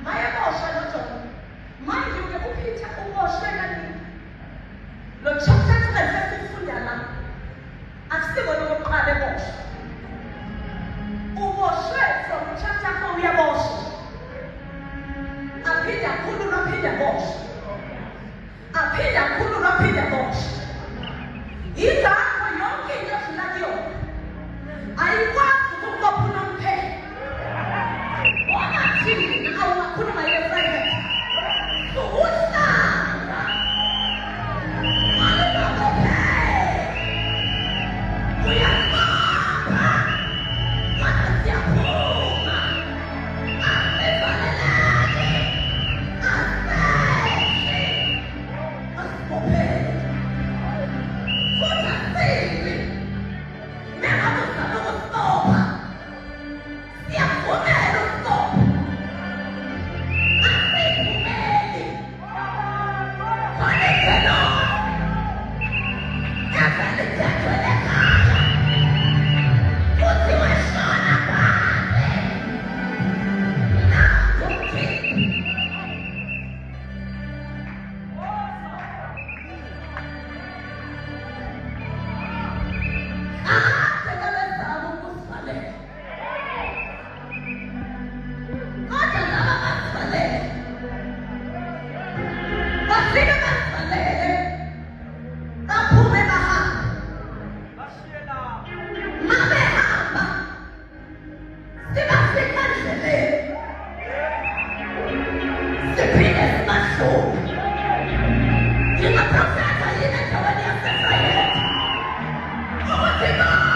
mayeboshwa noJona. Manje-ke uPeter uboshwe kanini? Lo chapter 12 esifunda la akusiko lokuqala eboshwa. Uboshwe from chapter 4 uyaboshwa. Aphinde akhululwe aphinde aboshwe. Aphinde akhululwe aphinde aboshwe. Yingakho yonke into edlula kuyona ayikwazi ukubopha unomphela. Wangathini awungakhuluma ye-private. Uhlanga walibophe uyabamba wathi siyaphuma asivalelane aseshe asibophele futhi asibi mengabe uzama ukustopha siyakuvumela ukustopha asivumeli khona ithelo evele ithethwe lekhaya futhi weshona phandle nakuthini kade babezama ukusivalela kodwa laba basivalele bafike basivalele baphume bahamba mabehamba sibafika endleleni siphinde sibahlume ngingaprofetha yini endaweni yasefrayeti ukuthi bonke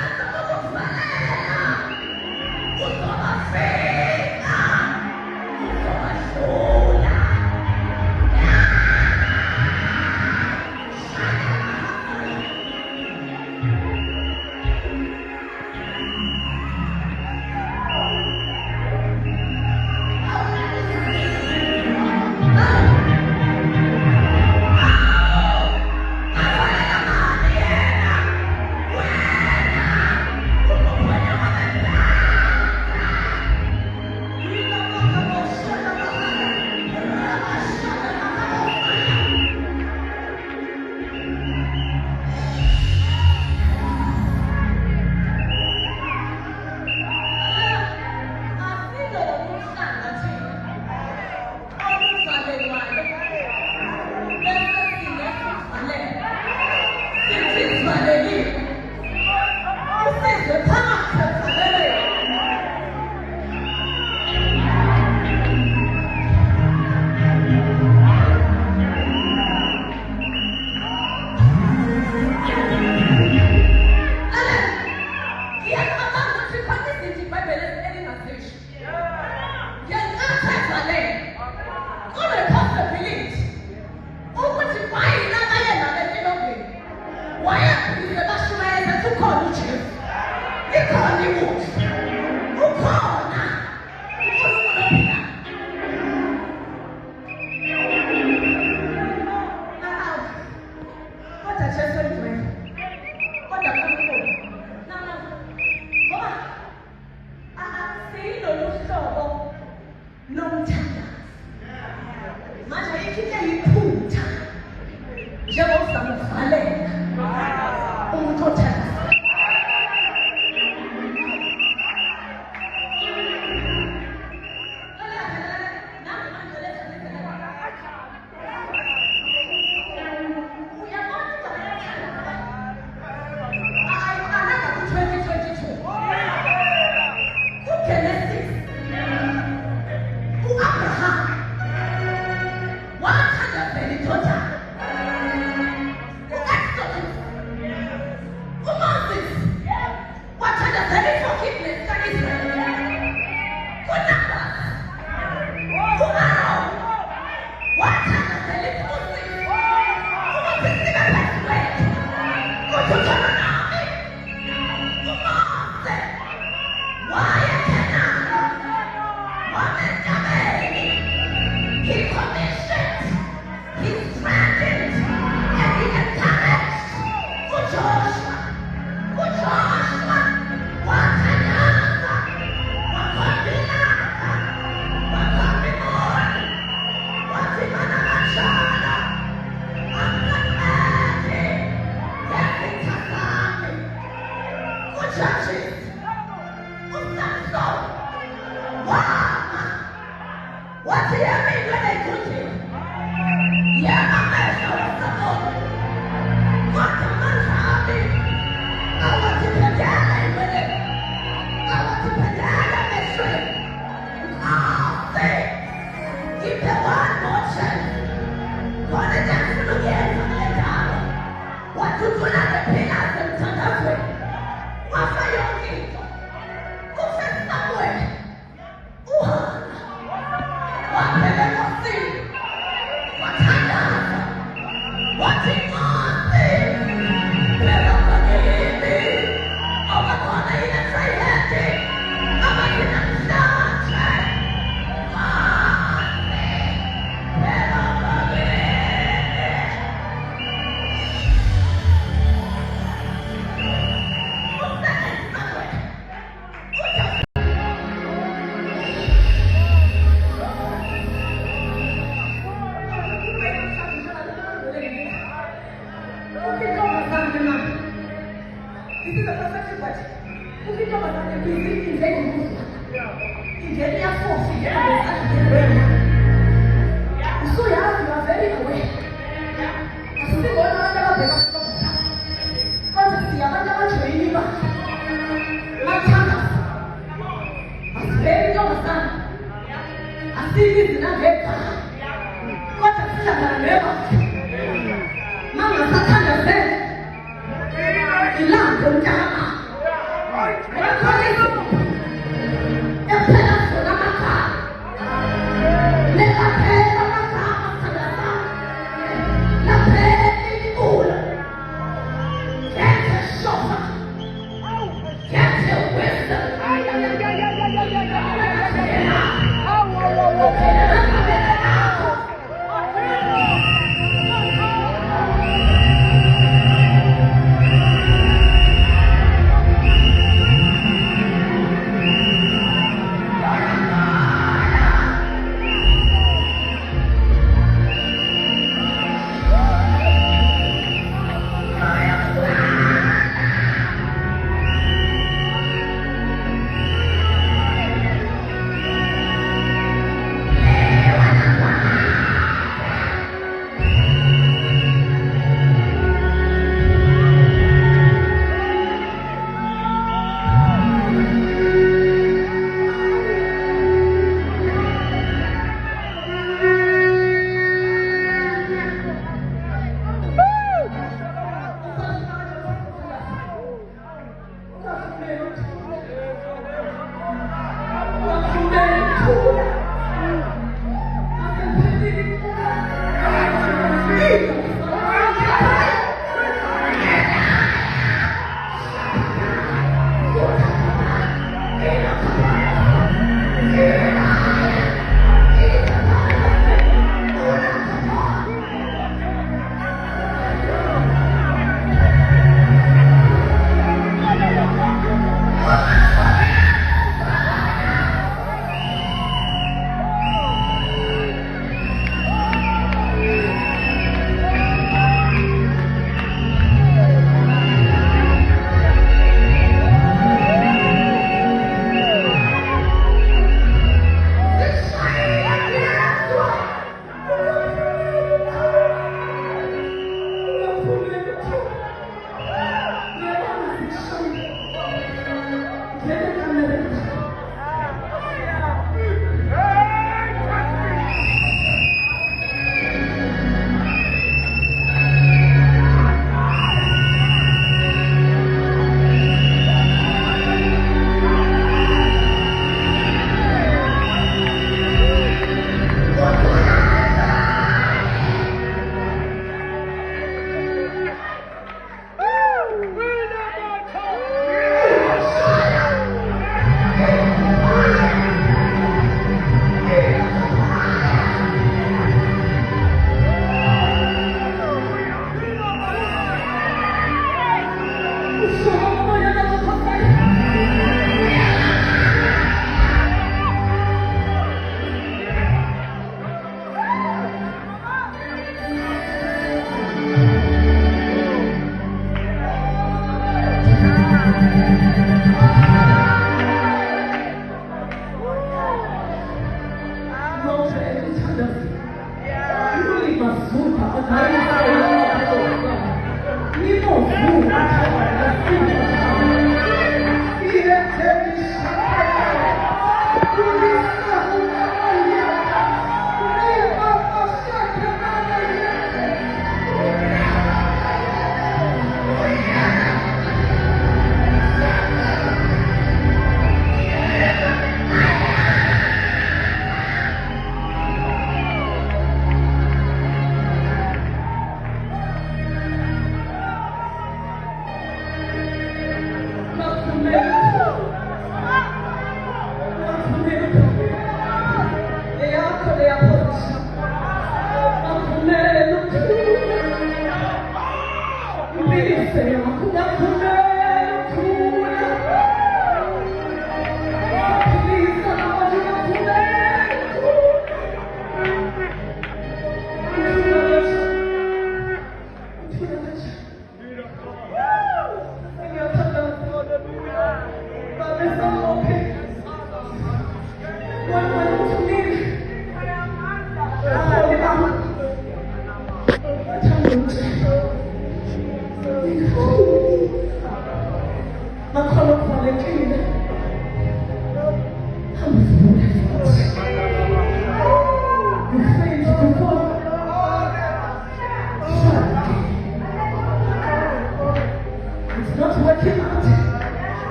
abazama ukukuvalela uzobafika uzobahlula. Why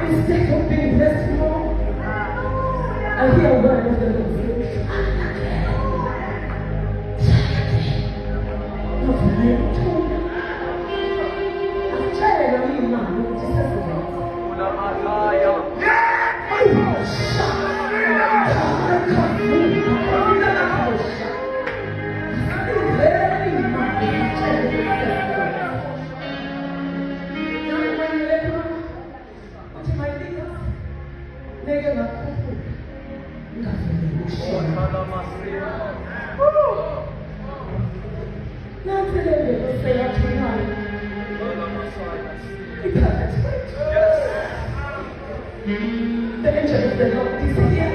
Instead of being blessed more, I hear a word of the Lord. The angel of the Lord is here.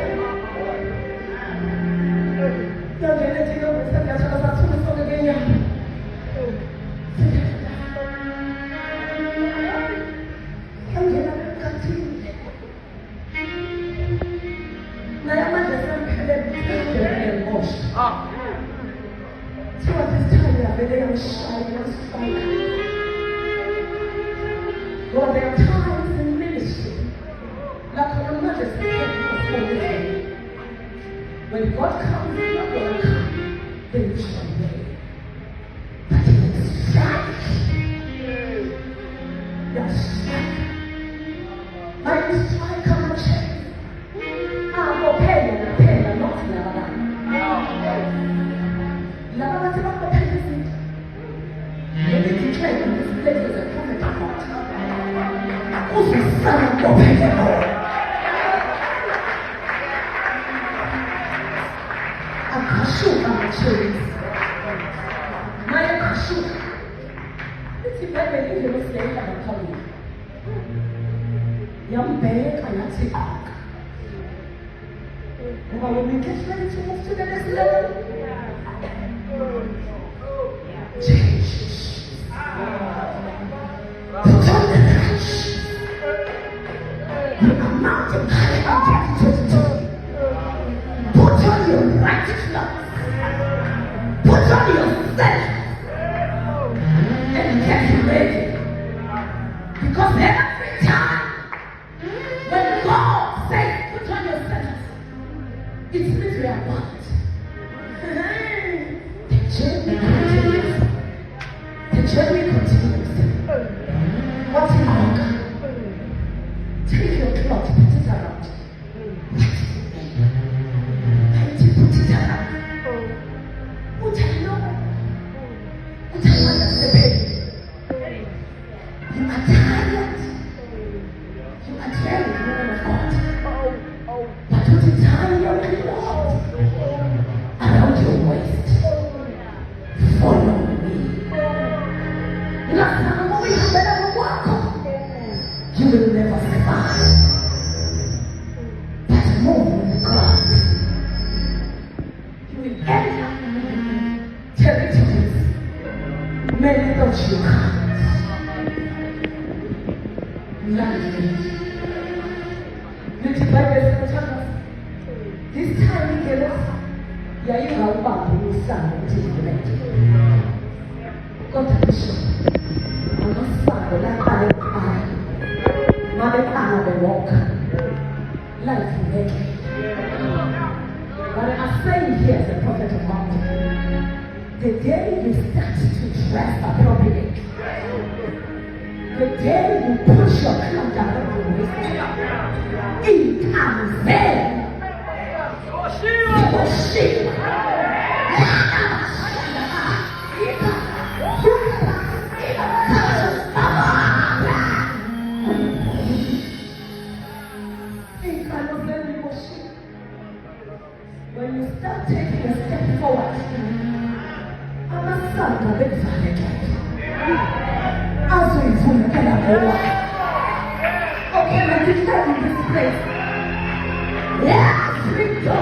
Lord, there are times in ministry, like on a mother's day, when God comes, He's not going to come, then you shall obey. But He will strike. He'll strike. By His strike, come and change. I'm not paying, not Never to not pay this seat. Let me declare that this place is a prophet of God. Who's the son of God? Pay the Lord. Akashuka machozi. Maya kashuka. Iti bebe ni hilo sleika makali. Yambele kanati ak. When we get ready to move to the next level, change. Put on the crash. The amount of time put on your righteousness. Put on yourself. And get ready. Because every time when God says put on yourself, it means we are what? The journey continues. What's in our God? Take your cloth, put it around. Put it around. What I know. What I understand. You are tired. You are tired, woman of God. But put it down your cloth around your waist. Follow me. You will never survive. But move with God. You will enter territories many thought you can't. Little Bible tells us this time he gave us. Yeah, you have about to son and God bishop. I'm not son, like I. Mother Anna the walker. Life will make it. But I'm saying here as a prophet of God, the day you start to dress appropriately, the day you push your clothes down your waist, it comes there. When you start taking a step forward, I'm a son of it. As we do, can I go on? Okay, let's start in this place. Yes, we go.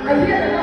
I hear the